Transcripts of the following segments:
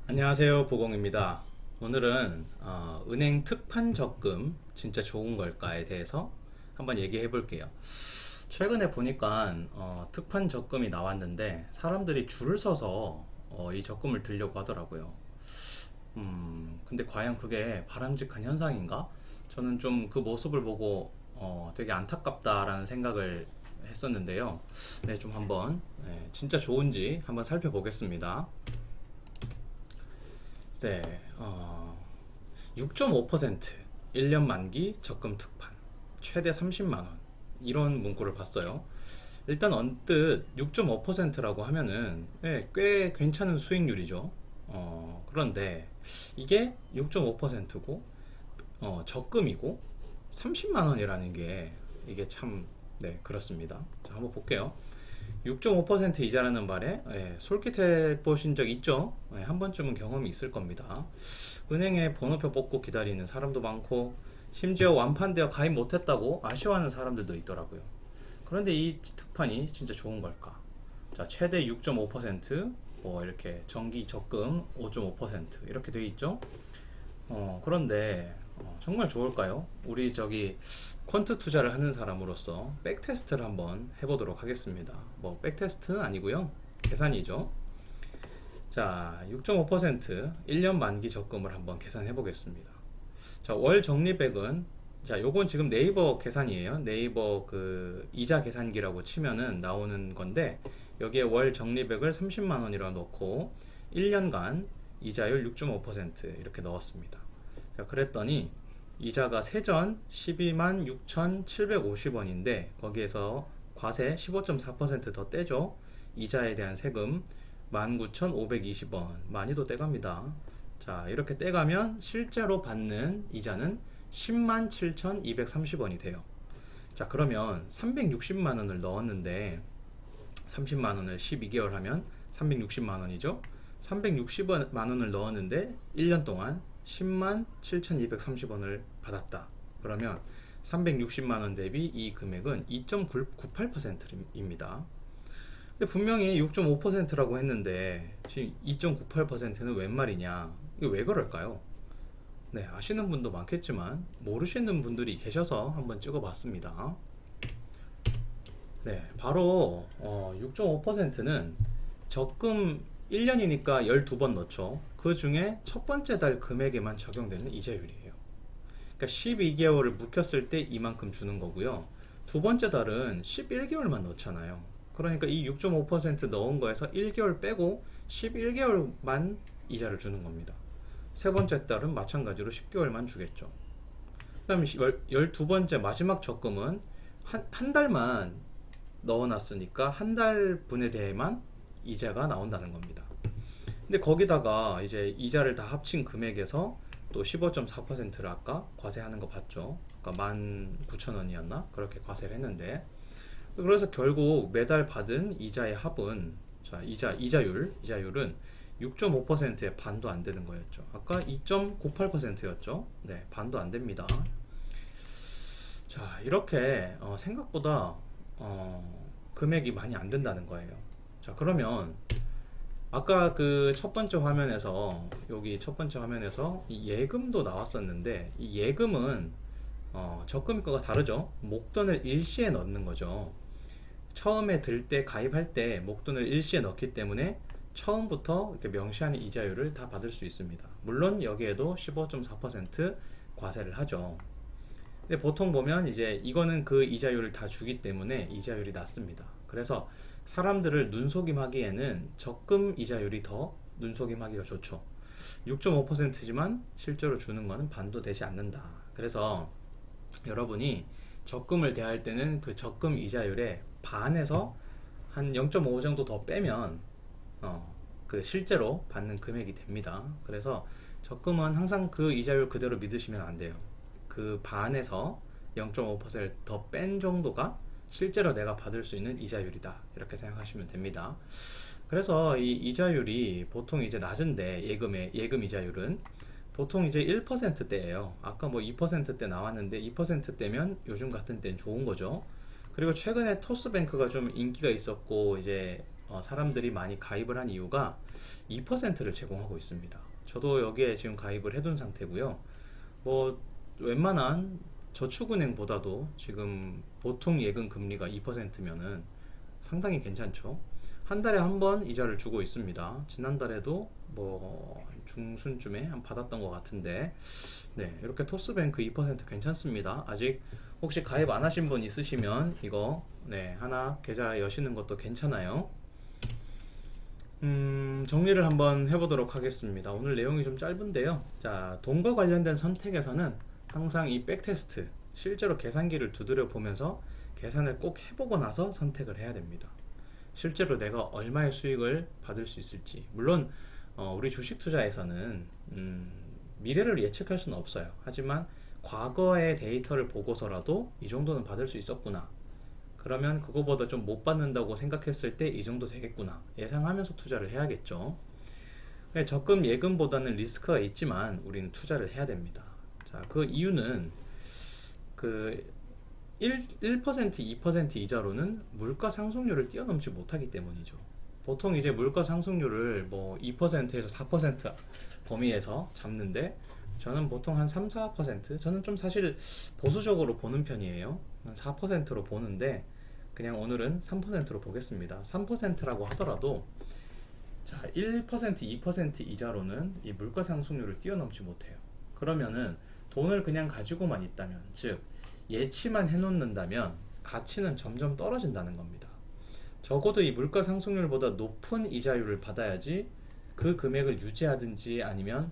안녕하세요, 보공입니다. 오늘은 은행 특판 적금 진짜 좋은 걸까에 대해서 한번 얘기해 볼게요. 최근에 보니까 특판 적금이 나왔는데 사람들이 줄을 서서 이 적금을 들려고 하더라고요. 근데 과연 그게 바람직한 현상인가? 저는 좀 그 모습을 보고 되게 안타깝다라는 생각을 했었는데요. 네, 좀 한번 진짜 좋은지 한번 살펴보겠습니다. 네, 6.5% 1년 만기 적금 특판 최대 30만 원 이런 문구를 봤어요. 일단 언뜻 6.5%라고 하면은 꽤 괜찮은 수익률이죠. 그런데 이게 6.5%고 적금이고 30만 원이라는 게 이게 참 그렇습니다. 자, 한번 볼게요. 6.5% 이자라는 말에 솔깃해 보신 적 있죠? 한 번쯤은 경험이 있을 겁니다. 은행에 번호표 뽑고 기다리는 사람도 많고 심지어 완판되어 가입 못했다고 아쉬워하는 사람들도 있더라고요. 그런데 이 특판이 진짜 좋은 걸까? 자, 최대 6.5%, 뭐 이렇게 정기 적금 5.5% 이렇게 돼 있죠? 그런데 정말 좋을까요? 우리 저기 퀀트 투자를 하는 사람으로서 백테스트를 한번 해보도록 하겠습니다. 뭐 백테스트는 아니고요. 계산이죠. 자, 6.5% 1년 만기 적금을 한번 계산해 보겠습니다. 자, 월 적립액은 자, 요건 지금 네이버 계산이에요. 네이버 그 이자 계산기라고 치면은 나오는 건데 여기에 월 적립액을 30만 원이라고 넣고 1년간 이자율 6.5% 이렇게 넣었습니다. 자, 그랬더니 이자가 세전 12만 6,750원인데 거기에서 과세 15.4%더 떼죠. 이자에 대한 세금 19,520원 많이도 떼갑니다. 자, 이렇게 떼가면 실제로 받는 이자는 10만 7,230원이 돼요. 자, 그러면 360만 원을 넣었는데 30만 원을 12개월 하면 360만 원이죠. 360만 원을 넣었는데 1년 동안 10만 7,230원을 받았다. 그러면 360만 원 대비 이 금액은 2.98%입니다. 근데 분명히 6.5%라고 했는데 지금 2.98%는 웬 말이냐? 이게 왜 그럴까요? 네, 아시는 분도 많겠지만 모르시는 분들이 계셔서 한번 찍어봤습니다. 네, 바로 6.5%는 적금 1년이니까 12번 넣죠. 그 중에 첫 번째 달 금액에만 적용되는 이자율이에요. 그러니까 12개월을 묵혔을 때 이만큼 주는 거고요. 두 번째 달은 11개월만 넣잖아요. 그러니까 이 6.5% 넣은 거에서 1개월 빼고 11개월만 이자를 주는 겁니다. 세 번째 달은 마찬가지로 10개월만 주겠죠. 그 다음에 12번째 마지막 적금은 한 달만 넣어놨으니까 한 달 분에 대해만 이자가 나온다는 겁니다. 근데 거기다가 이제 이자를 다 합친 금액에서 또 15.4%를 아까 과세하는 거 봤죠. 그러니까 19,000원이었나? 그렇게 과세를 했는데 그래서 결국 매달 받은 이자의 합은 자, 이자율은 6.5%의 반도 안 되는 거였죠. 아까 2.98%였죠. 네, 반도 안 됩니다. 자, 이렇게 생각보다 금액이 많이 안 된다는 거예요. 자, 그러면 아까 그 첫 번째 화면에서 여기 첫 번째 화면에서 이 예금도 나왔었는데 이 예금은 적금과 다르죠. 목돈을 일시에 넣는 거죠. 처음에 들 때 가입할 때 목돈을 일시에 넣기 때문에 처음부터 이렇게 명시하는 이자율을 다 받을 수 있습니다. 물론 여기에도 15.4% 과세를 하죠. 근데 보통 보면 이제 이거는 그 이자율을 다 주기 때문에 이자율이 낮습니다. 그래서 사람들을 눈속임하기에는 적금 이자율이 더 눈속임하기가 좋죠. 6.5%지만 실제로 주는 거는 반도 되지 않는다. 그래서 여러분이 적금을 대할 때는 그 적금 이자율의 반에서 한 0.5 정도 더 빼면 그 실제로 받는 금액이 됩니다. 그래서 적금은 항상 그 이자율 그대로 믿으시면 안 돼요. 그 반에서 0.5%더 뺀 정도가 실제로 내가 받을 수 있는 이자율이다. 이렇게 생각하시면 됩니다. 그래서 이 이자율이 보통 이제 낮은데 예금 이자율은 보통 이제 1%대예요. 아까 뭐 2%대 나왔는데 2%대면 요즘 같은 때는 좋은 거죠. 그리고 최근에 토스뱅크가 좀 인기가 있었고 이제 사람들이 많이 가입을 한 이유가 2%를 제공하고 있습니다. 저도 여기에 지금 가입을 해둔 상태고요. 뭐 웬만한 저축은행보다도 지금 보통 예금 금리가 2%면은 상당히 괜찮죠. 한 달에 한 번 이자를 주고 있습니다. 지난달에도 뭐 중순쯤에 한 받았던 것 같은데, 네, 이렇게 토스뱅크 2% 괜찮습니다. 아직 혹시 가입 안 하신 분 있으시면 이거 네, 하나 계좌 여시는 것도 괜찮아요. 정리를 한번 해보도록 하겠습니다. 오늘 내용이 좀 짧은데요. 자, 돈과 관련된 선택에서는 항상 이 백테스트, 실제로 계산기를 두드려 보면서 계산을 꼭 해보고 나서 선택을 해야 됩니다. 실제로 내가 얼마의 수익을 받을 수 있을지. 물론 우리 주식 투자에서는 미래를 예측할 수는 없어요. 하지만 과거의 데이터를 보고서라도 이 정도는 받을 수 있었구나, 그러면 그거보다 좀 못 받는다고 생각했을 때 이 정도 되겠구나 예상하면서 투자를 해야겠죠. 적금 예금보다는 리스크가 있지만 우리는 투자를 해야 됩니다. 자, 그 이유는 그 1%, 2% 이자로는 물가 상승률을 뛰어넘지 못하기 때문이죠. 보통 이제 물가 상승률을 뭐 2%에서 4% 범위에서 잡는데, 저는 보통 한 3, 4%, 저는 좀 사실 보수적으로 보는 편이에요. 한 4%로 보는데 그냥 오늘은 3%로 보겠습니다. 3%라고 하더라도 자, 1%, 2% 이자로는 이 물가 상승률을 뛰어넘지 못해요. 그러면은 돈을 그냥 가지고만 있다면, 즉 예치만 해놓는다면 가치는 점점 떨어진다는 겁니다. 적어도 이 물가 상승률보다 높은 이자율을 받아야지 그 금액을 유지하든지 아니면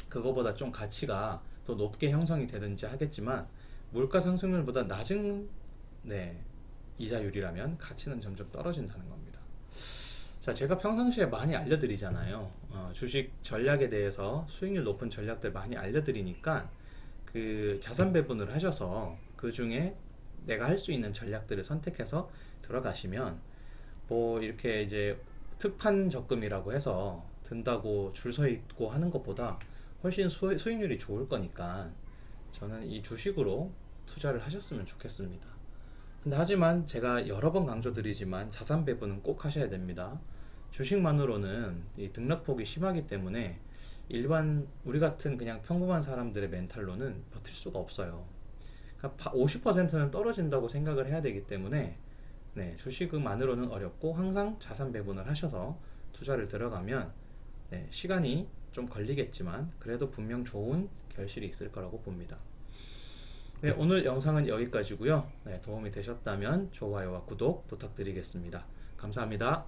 그거보다 좀 가치가 더 높게 형성이 되든지 하겠지만, 물가 상승률보다 낮은 네, 이자율이라면 가치는 점점 떨어진다는 겁니다. 자, 제가 평상시에 많이 알려드리잖아요. 주식 전략에 대해서 수익률 높은 전략들 많이 알려드리니까 그 자산 배분을 하셔서 그 중에 내가 할 수 있는 전략들을 선택해서 들어가시면, 뭐 이렇게 이제 특판 적금이라고 해서 든다고 줄 서 있고 하는 것보다 훨씬 수익률이 좋을 거니까 저는 이 주식으로 투자를 하셨으면 좋겠습니다. 근데 하지만 제가 여러 번 강조드리지만 자산 배분은 꼭 하셔야 됩니다. 주식만으로는 이 등락폭이 심하기 때문에 일반 우리 같은 그냥 평범한 사람들의 멘탈로는 버틸 수가 없어요. 그러니까 50%는 떨어진다고 생각을 해야 되기 때문에 네, 주식만으로는 어렵고 항상 자산 배분을 하셔서 투자를 들어가면 네, 시간이 좀 걸리겠지만 그래도 분명 좋은 결실이 있을 거라고 봅니다. 네, 오늘 영상은 여기까지고요. 네, 도움이 되셨다면 좋아요와 구독 부탁드리겠습니다. 감사합니다.